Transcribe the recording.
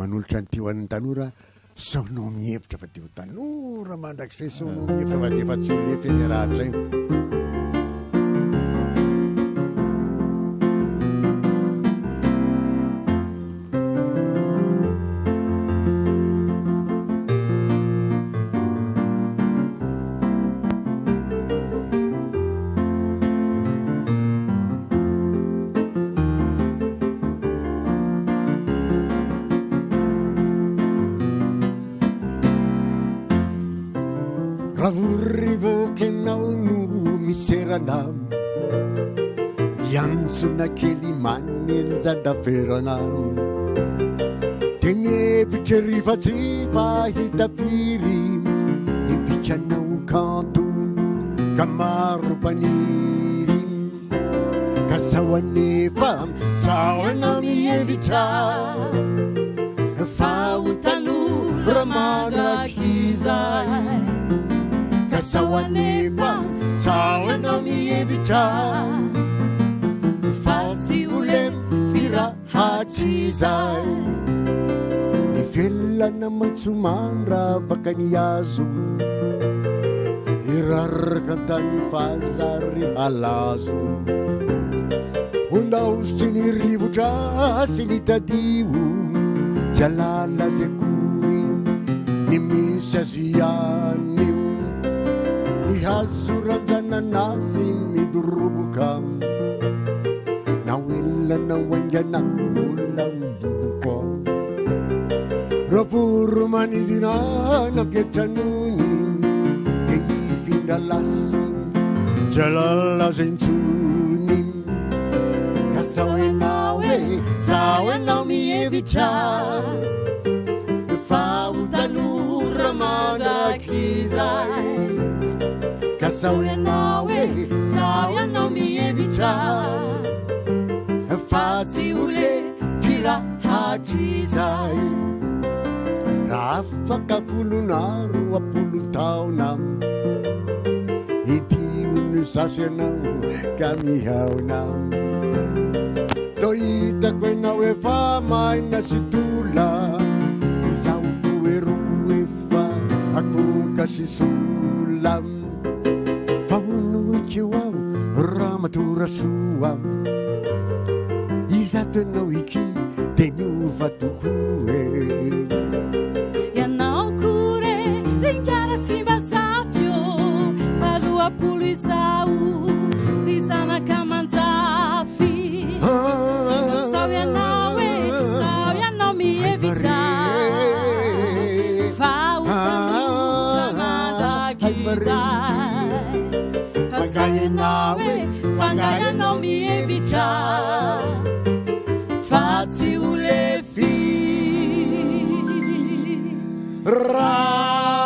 manolotra nyteo an'ny tanora saonao mihevitra fa teo tanora mandrakizay saonao mihevitra fa defa tsy olefy eny raha zay ravorivokenao no miseranao miantsona kely manenjadaveranao tegnevitra rifa tsy fahita firy nipikanao kanto ka maro paniry ka sao anefa sao anao mihevitra fa ho tanora mandrakizay sao anefa sao anao mihevitra fa tsy olem firahatrizay nivelana maitsomandravaka ny azo iraraka tany fazary alazo ondaositry ny rivotra sy ny tadio jalala zay kory ny misy azianio hazoranjananasy midoroboka naoelana oangana ola odoboka raporo manidina napiatranony de ifindalasy jalala zaintsony ka sao enao mihevitra fa ho tanora mandrakizay ka sao enao mihevitra fa tsy ole firahatrizay afaka folonaro apolo taona idiony sasy anao ka mihaonao to hitako enao efa maina sy tola izao koero efa akoka sy sola famonoikeo ao raha matora soa izato enao iki de niova tokoe ianao kore ringara tsy mbazafyo faloapolo izao ny zanaka manjafy sao ianao mihevitra fa ho tanora mandrakizay fangayanao mihevitra fa tsy olefy ratrizay